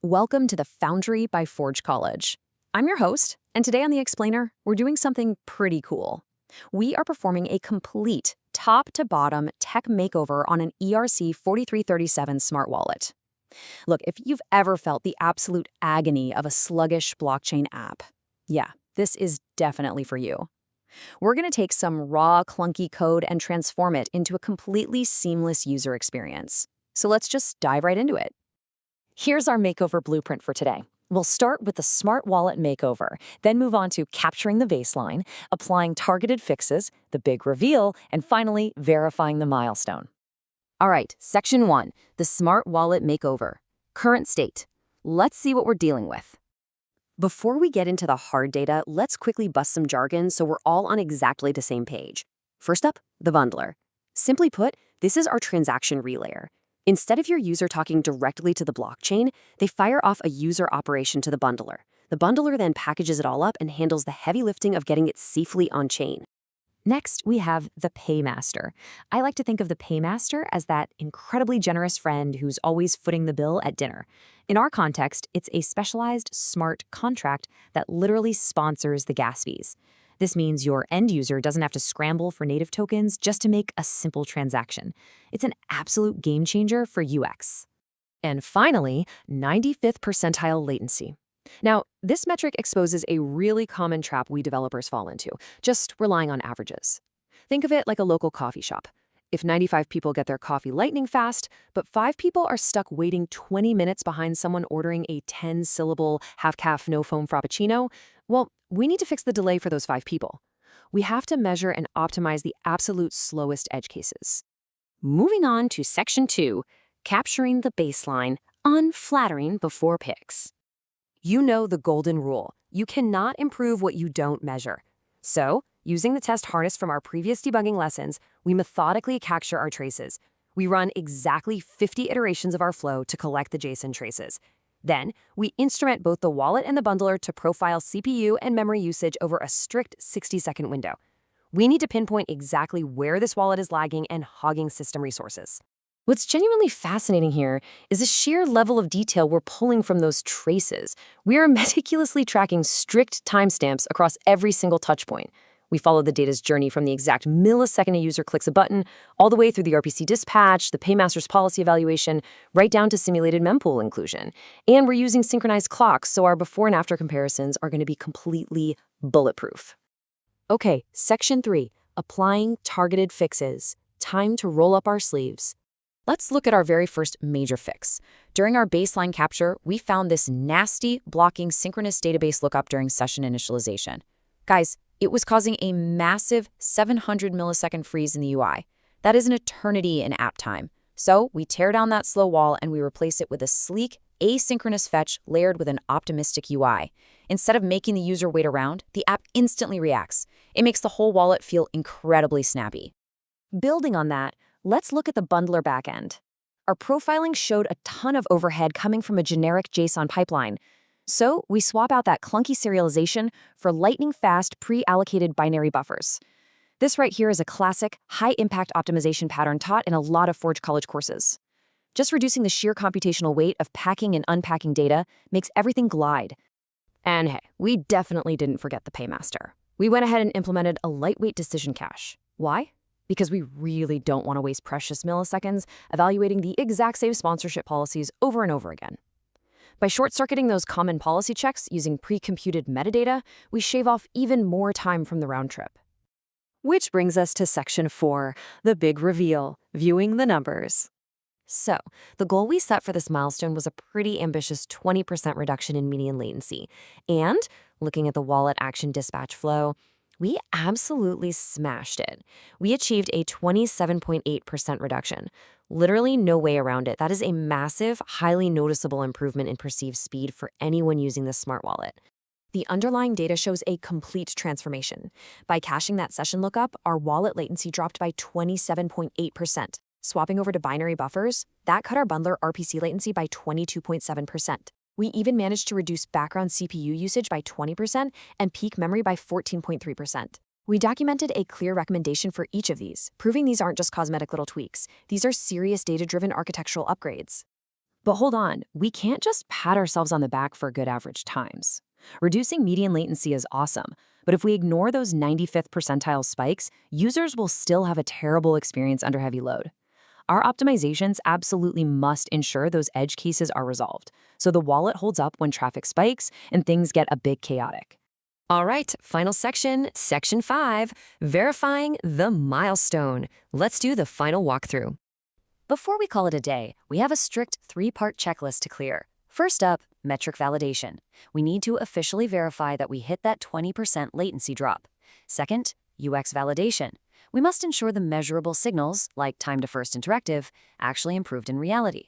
Welcome to the Foundry by Forge College. I'm your host, and today on The Explainer, we're doing something pretty cool. We are performing a complete, top-to-bottom tech makeover on an ERC 4337 smart wallet. Look, if you've ever felt the absolute agony of a sluggish blockchain app, yeah, this is definitely for you. We're going to take some raw, clunky code and transform it into a completely seamless user experience. So let's just dive right into it. Here's our makeover blueprint for today. We'll start with the smart wallet makeover, then move on to capturing the baseline, applying targeted fixes, the big reveal, and finally, verifying the milestone. All right, section 1, the smart wallet makeover. Current state. Let's see what we're dealing with. Before we get into the hard data, let's quickly bust some jargon so we're all on exactly the same page. First up, the bundler. Simply put, this is our transaction relayer. Instead of your user talking directly to the blockchain, they fire off a user operation to the bundler. The bundler then packages it all up and handles the heavy lifting of getting it safely on-chain. Next, we have the paymaster. I like to think of the paymaster as that incredibly generous friend who's always footing the bill at dinner. In our context, it's a specialized smart contract that literally sponsors the gas fees. This means your end user doesn't have to scramble for native tokens just to make a simple transaction. It's an absolute game changer for UX. And finally, 95th percentile latency. Now, this metric exposes a really common trap we developers fall into, just relying on averages. Think of it like a local coffee shop. If 95 people get their coffee lightning fast, but 5 people are stuck waiting 20 minutes behind someone ordering a 10-syllable half-calf no-foam frappuccino, well, we need to fix the delay for those 5 people. We have to measure and optimize the absolute slowest edge cases. Moving on to section 2, capturing the baseline, unflattering before picks. You know the golden rule. You cannot improve what you don't measure. So, using the test harness from our previous debugging lessons, we methodically capture our traces. We run exactly 50 iterations of our flow to collect the JSON traces. Then, we instrument both the wallet and the bundler to profile CPU and memory usage over a strict 60-second window. We need to pinpoint exactly where this wallet is lagging and hogging system resources. What's genuinely fascinating here is the sheer level of detail we're pulling from those traces. We are meticulously tracking strict timestamps across every single touchpoint. We follow the data's journey from the exact millisecond a user clicks a button, all the way through the RPC dispatch, the paymaster's policy evaluation, right down to simulated mempool inclusion. And we're using synchronized clocks, so our before and after comparisons are going to be completely bulletproof. Okay, section 3, applying targeted fixes. Time to roll up our sleeves. Let's look at our very first major fix. During our baseline capture, we found this nasty blocking synchronous database lookup during session initialization. Guys, it was causing a massive 700 millisecond freeze in the UI. That is an eternity in app time. So we tear down that slow wall and we replace it with a sleek, asynchronous fetch layered with an optimistic UI. Instead of making the user wait around, the app instantly reacts. It makes the whole wallet feel incredibly snappy. Building on that, let's look at the bundler backend. Our profiling showed a ton of overhead coming from a generic JSON pipeline. So we swap out that clunky serialization for lightning-fast pre-allocated binary buffers. This right here is a classic, high-impact optimization pattern taught in a lot of Forge College courses. Just reducing the sheer computational weight of packing and unpacking data makes everything glide. And hey, we definitely didn't forget the paymaster. We went ahead and implemented a lightweight decision cache. Why? Because we really don't want to waste precious milliseconds evaluating the exact same sponsorship policies over and over again. By short-circuiting those common policy checks using pre-computed metadata, we shave off even more time from the round trip. Which brings us to section 4, the big reveal, viewing the numbers. So, the goal we set for this milestone was a pretty ambitious 20% reduction in median latency. And, looking at the wallet action dispatch flow, we absolutely smashed it. We achieved a 27.8% reduction. Literally no way around it. That is a massive, highly noticeable improvement in perceived speed for anyone using this smart wallet. The underlying data shows a complete transformation. By caching that session lookup, our wallet latency dropped by 27.8%. Swapping over to binary buffers, that cut our bundler RPC latency by 22.7%. We even managed to reduce background CPU usage by 20% and peak memory by 14.3%. We documented a clear recommendation for each of these, proving these aren't just cosmetic little tweaks. These are serious data-driven architectural upgrades. But hold on, we can't just pat ourselves on the back for good average times. Reducing median latency is awesome, but if we ignore those 95th percentile spikes, users will still have a terrible experience under heavy load. Our optimizations absolutely must ensure those edge cases are resolved, so the wallet holds up when traffic spikes and things get a bit chaotic. All right, final section, section 5, verifying the milestone. Let's do the final walkthrough. Before we call it a day, we have a strict 3-part checklist to clear. First up, metric validation. We need to officially verify that we hit that 20% latency drop. Second, UX validation. We must ensure the measurable signals, like time to first interactive, actually improved in reality.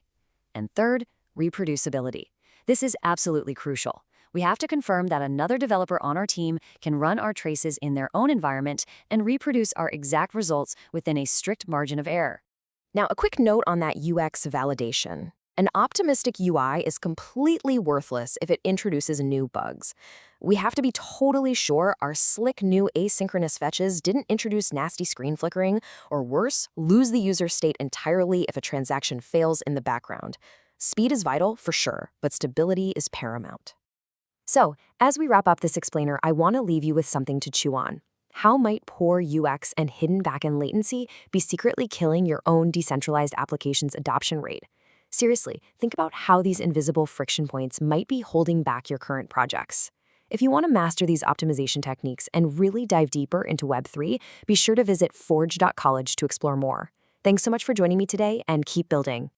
And third, reproducibility. This is absolutely crucial. We have to confirm that another developer on our team can run our traces in their own environment and reproduce our exact results within a strict margin of error. Now, a quick note on that UX validation. An optimistic UI is completely worthless if it introduces new bugs. We have to be totally sure our slick new asynchronous fetches didn't introduce nasty screen flickering, or worse, lose the user state entirely if a transaction fails in the background. Speed is vital, for sure, but stability is paramount. So, as we wrap up this explainer, I want to leave you with something to chew on. How might poor UX and hidden backend latency be secretly killing your own decentralized application's adoption rate? Seriously, think about how these invisible friction points might be holding back your current projects. If you want to master these optimization techniques and really dive deeper into Web3, be sure to visit forge.college to explore more. Thanks so much for joining me today, and keep building.